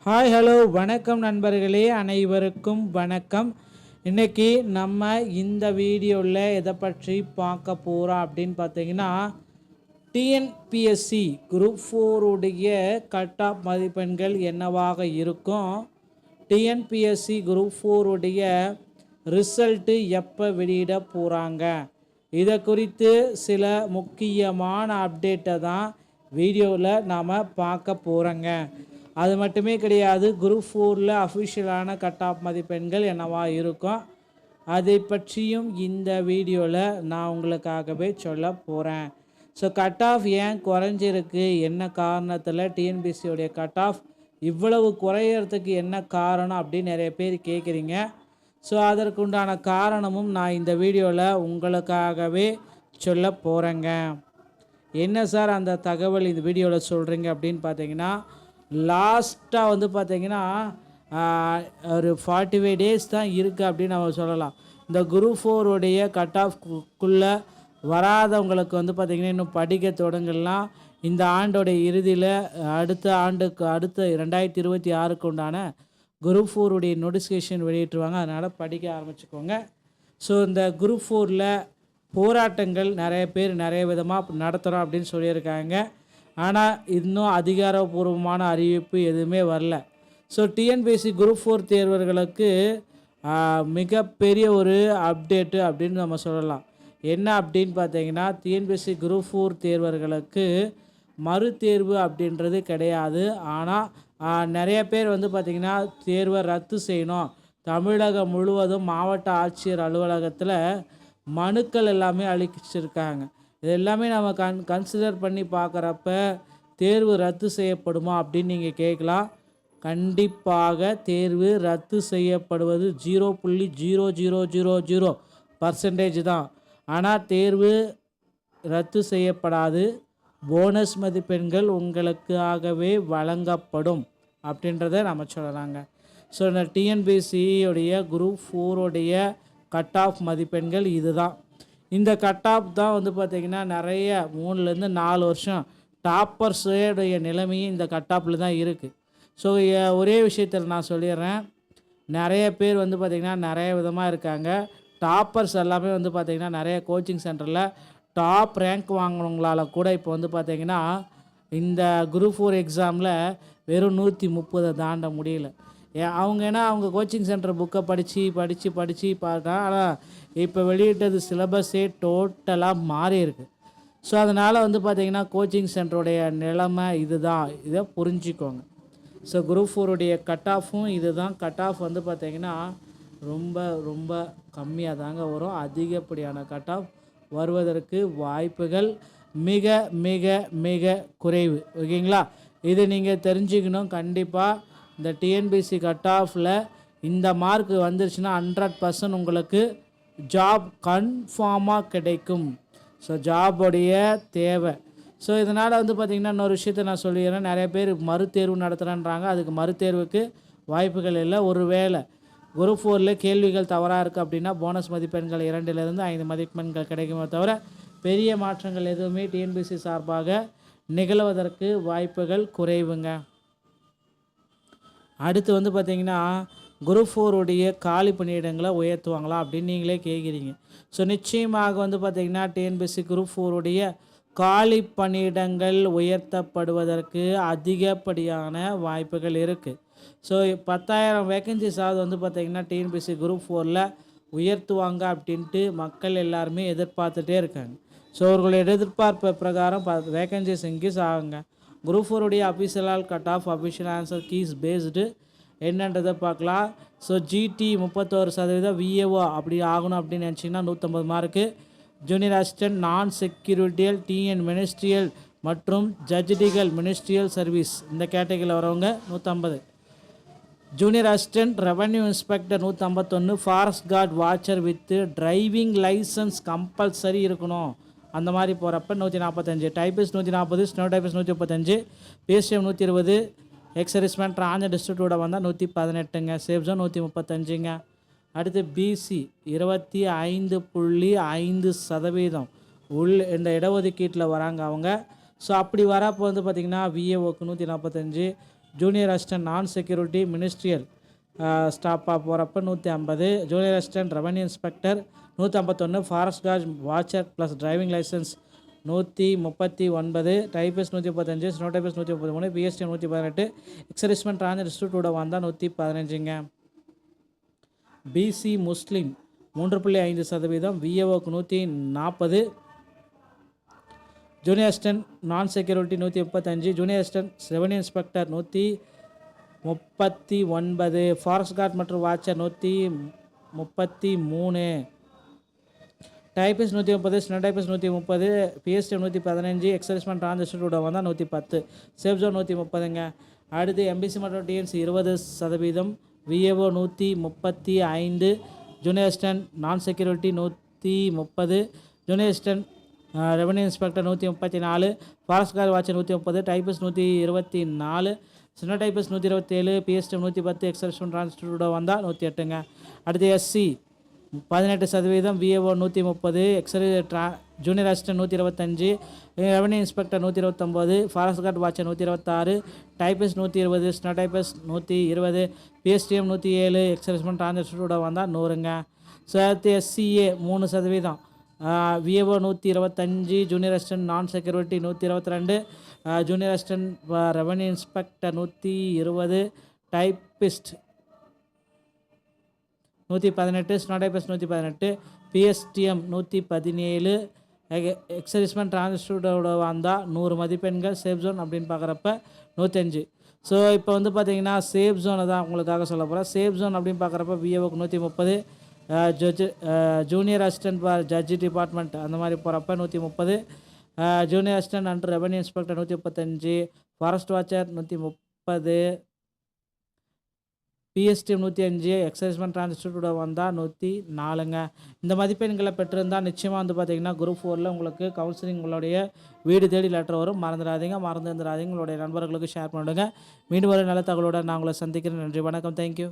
Hi hello வணக்கம் நண்பர்களே, அனைவருக்கும் வணக்கம். இன்றைக்கி நம்ம இந்த வீடியோவில் எதை பற்றி பார்க்க போகிறோம் அப்படின்னு பார்த்தீங்கன்னா, டிஎன்பிஎஸ்சி குரூப் 4 உடைய கட் ஆஃப் மதிப்பெண்கள் என்னவாக இருக்கும், டிஎன்பிஎஸ்சி குரூப் 4 உடைய ரிசல்ட்டு எப்போ வெளியிட போகிறாங்க, இதை குறித்து சில முக்கியமான அப்டேட்டை தான் வீடியோவில் நாம் பார்க்க போகிறோங்க. அது மட்டுமே கிடையாது, குரூப் 4ல் அஃபிஷியலான கட் ஆஃப் மதிப்பெண்கள் என்னவா இருக்கும், அதை பற்றியும் இந்த வீடியோவில் நான் உங்களுக்காகவே சொல்ல போகிறேன். ஸோ கட் ஆஃப் ஏன் குறைஞ்சிருக்கு, என்ன காரணத்தில் டிஎன்பிஎஸ்சியோடைய கட் ஆஃப் இவ்வளவு குறையிறதுக்கு என்ன காரணம் அப்படின்னு நிறைய பேர் கேட்குறீங்க. ஸோ அதற்குண்டான காரணமும் நான் இந்த வீடியோவில் உங்களுக்காகவே சொல்ல போகிறேங்க. என்ன சார் அந்த தகவல் இந்த வீடியோவில் சொல்கிறீங்க அப்படின்னு பார்த்தீங்கன்னா, லாஸ்ட்டாக வந்து பார்த்திங்கன்னா ஒரு 45 days தான் இருக்குது அப்படின்னு நம்ம சொல்லலாம். இந்த குரூப் 4 உடைய கட் ஆஃப்குள்ளே வராதவங்களுக்கு வந்து பார்த்திங்கன்னா இன்னும் படிக்க தொடங்கலாம். இந்த ஆண்டோடைய இறுதியில் அடுத்த 2026க்கு உண்டான குரூப் 4 உடைய நோட்டிஃபிகேஷன் வெளியிட்டுருவாங்க. அதனால் படிக்க ஆரம்பிச்சுக்கோங்க. ஸோ இந்த குரூப் 4ல் போராட்டங்கள் நிறைய பேர் நிறைய விதமாக நடத்துகிறோம் அப்படின்னு சொல்லியிருக்காங்க. ஆனால் இன்னும் அதிகாரப்பூர்வமான அறிவிப்பு எதுவுமே வரல. ஸோ டிஎன்பிஎஸ்சி குரூப் 4 தேர்வர்களுக்கு மிகப்பெரிய ஒரு அப்டேட்டு அப்படின்னு நம்ம சொல்லலாம். என்ன அப்படின்னு பார்த்தீங்கன்னா, டிஎன்பிஎஸ்சி குரூப் 4 தேர்வர்களுக்கு மறுதேர்வு அப்படின்றது கிடையாது. ஆனால் நிறைய பேர் வந்து பார்த்திங்கன்னா தேர்வை ரத்து செய்யணும், தமிழகம் முழுவதும் மாவட்ட ஆட்சியர் அலுவலகத்தில் மனுக்கள் எல்லாமே அளிச்சிருக்காங்க. இது எல்லாமே நம்ம கன்சிடர் பண்ணி பார்க்குறப்ப தேர்வு ரத்து செய்யப்படுமா அப்படின்னு நீங்கள் கேட்கலாம். கண்டிப்பாக தேர்வு ரத்து செய்யப்படுவது 0.0000% தான். ஆனால் தேர்வு ரத்து செய்யப்படாது, போனஸ் மதிப்பெண்கள் உங்களுக்காகவே வழங்கப்படும் அப்படின்றத நம்ம சொல்லலாங்க. ஸோ இந்த டிஎன்பிஎஸ்சியோடைய குரூப் 4 கட் ஆஃப் மதிப்பெண்கள் இதுதான். இந்த கட் ஆஃப் தான் வந்து பார்த்திங்கன்னா நிறைய 3லேருந்து 4 வருஷம் டாப்பர்ஸோடைய நிலைமையும் இந்த கட் ஆஃபில் தான் இருக்குது. ஸோ ஒரே விஷயத்தில் நான் சொல்லிடுறேன், நிறைய பேர் வந்து பார்த்திங்கன்னா நிறைய விதமாக இருக்காங்க. டாப்பர்ஸ் எல்லாமே வந்து பார்த்திங்கன்னா நிறைய கோச்சிங் சென்டரில் டாப் ரேங்க் வாங்கினவங்களால கூட இப்போ வந்து பார்த்திங்கன்னா இந்த குரூப் 4 எக்ஸாமில் வெறும் 130 தாண்ட முடியல. அவங்க கோச்சிங் சென்டர் புக்கை படித்து பார்த்தா, ஆனால் இப்போ வெளியிட்டது சிலபஸே டோட்டலாக மாறி இருக்குது. ஸோ அதனால் வந்து பார்த்திங்கன்னா கோச்சிங் சென்டருடைய நிலைமை இதுதான், இதை புரிஞ்சிக்கோங்க. ஸோ குரூப் 4 கட் ஆஃபும் இது தான். கட் ஆஃப் வந்து பார்த்திங்கன்னா ரொம்ப ரொம்ப கம்மியாக தாங்க வரும். அதிகப்படியான கட் ஆஃப் வருவதற்கு வாய்ப்புகள் மிக மிக மிக குறைவு. ஓகேங்களா, இது நீங்கள் தெரிஞ்சுக்கணும். கண்டிப்பாக இந்த டிஎன்பிஎஸ்சி கட் ஆஃபில் இந்த மார்க் வந்துருச்சுன்னா 100% உங்களுக்கு ஜாப் கன்ஃபார்மாக கிடைக்கும். ஸோ ஜாபுடைய தேவை. ஸோ இதனால் வந்து பார்த்திங்கன்னா இன்னொரு விஷயத்தை நான் சொல்லிடுறேன், நிறைய பேர் மறுதேர்வு நடத்துகிறேன்றாங்க. அதுக்கு மறுதேர்வுக்கு வாய்ப்புகள் இல்லை. ஒரு வேளை குரூப் 4ல் கேள்விகள் தவறாக இருக்குது அப்படின்னா போனஸ் மதிப்பெண்கள் 2லிருந்து 5 மதிப்பெண்கள் கிடைக்குமே தவிர பெரிய மாற்றங்கள் எதுவுமே டிஎன்பிஎஸ்சி சார்பாக நிகழ்வதற்கு வாய்ப்புகள் குறைவுங்க. அடுத்து வந்து பார்த்திங்கன்னா குரூப் 4 காலி பணியிடங்களை உயர்த்துவாங்களா அப்படின்னு நீங்களே கேட்குறீங்க. ஸோ நிச்சயமாக வந்து பார்த்திங்கன்னா டிஎன்பிஎஸ்சி குரூப் 4 காலி பணியிடங்கள் உயர்த்தப்படுவதற்கு அதிகப்படியான வாய்ப்புகள் இருக்குது. ஸோ 10,000 வேக்கன்சிஸாவது வந்து பார்த்திங்கன்னா டிஎன்பிஎஸ்சி குரூப் 4ல் உயர்த்துவாங்க அப்படின்ட்டு மக்கள் எல்லாருமே எதிர்பார்த்துட்டே இருக்காங்க. ஸோ அவர்களுடைய எதிர்பார்ப்பு பிரகாரம் வேக்கன்சிஸ் இன்க்ரீஸ் ஆகுங்க. Group 4 official cut off official answer keys based என்னன்றதை பார்க்கலாம். ஸோ ஜிடி 31%, விஏஓ அப்படி ஆகணும் அப்படின்னு நினச்சிங்கன்னா 150 மார்க்கு, ஜூனியர் அசிஸ்டன்ட், நான் செக்யூரிட்டியல், டிஎன் மினிஸ்ட்ரியல் மற்றும் ஜட்ஜிடிகல் மினிஸ்ட்ரியல் சர்வீஸ் இந்த கேட்டகரியில் வரவங்க 150, junior assistant revenue inspector 151, forest guard watcher with driving licence compulsory இருக்கணும். அந்த மாதிரி போகிறப்ப 145, டைப்பிஸ்ட் 140, ஸ்னோ டைப்பிஸ்ட் 135, பிஎஸ்டிஎம் 120, எக்ஸரிஸ்மெண்ட் டிரான்ஜெண்ட் டிஸ்ட்ரிக்டோட வந்தால் 118ங்க, சேஃப் ஜோன் 135ங்க. அடுத்து பிசி 25.5% இந்த இடஒதுக்கீட்டில் வராங்க அவங்க. ஸோ அப்படி வரப்போ வந்து பார்த்திங்கன்னா விஏஓக்கு 145, junior assistant non security ministerial ஸ்டாஃபாக போகிறப்ப 150, junior assistant revenue inspector 151, forest guard watcher plus driving licence 139, typist 135, steno typist 133, PST 118, exservicemen டிரான்ஸ்டியூட்டோட வந்தால் 115ங்க. பிசி முஸ்லீம் 3.5%, விஏஓக்கு 140, junior assistant non security 135, junior assistant revenue inspector 139, forest guard மற்றும் watcher 133, typist 130, steno typist 130, PST 115, exservicemen டிரான்ஸ்டியூட்டோட வந்தால் 110, safe zone 130ங்க. அடுத்து MBC மற்றும் DNC 20%, VAO 135, junior assistant non security 130, junior assistant revenue inspector 134, forest guard watcher 130, typist 124, steno typist 127, PST 110, exservicemen டிரான்ஸ்டியூட்டோட வந்தால் 108ங்க. அடுத்து SC 18%, VAO 130, junior assistant 125, revenue inspector 129, forest guard watcher 126, typist 120, steno typist 120, PSTM 107, exservicemen டிரான்ஸ்டியூட்டோட வந்தால் 100ங்க. So அடுத்து SCA 3%, VAO 125, junior assistant non security 122, junior assistant revenue inspector 120, typist 118, steno typist 118, PSTM 117, exservicemen டிரான்ஸ்டியூட்டோட வந்தால் 100 மதிப்பெண்கள். சேஃப் ஜோன் அப்படின்னு பார்க்குறப்ப 105. So இப்போ வந்து பார்த்தீங்கன்னா சேஃப் ஜோனை தான் உங்களுக்காக சொல்ல போகிறேன். சேஃப் ஜோன் அப்படின்னு பார்க்குறப்ப விஏஓக்கு 130, ஜூனியர் அசிஸ்டன்ட் ஜட்ஜி டிபார்ட்மெண்ட் அந்த மாதிரி போகிறப்ப 130, junior assistant and revenue inspector 135, forest watcher 130, PSTM 105, exservicemen டிரான்ஸ்டியூட்டோட வந்தால் 104ங்க. இந்த மதிப்பெண்களை பெற்றிருந்தால் நிச்சயமாக வந்து பார்த்தீங்கன்னா குரூப் 4ல் உங்களுக்கு கவுன்சிலிங் உங்களுடைய வீடு தேடி லெட்டர் வரும். மறந்துடாதீங்க. உங்களுடைய நண்பர்களுக்கு ஷேர் பண்ணிவிடுங்க. மீண்டும் ஒரு நல்ல தகவலோடு நான் உங்களை சந்திக்கிறேன். நன்றி, வணக்கம், தேங்க்யூ.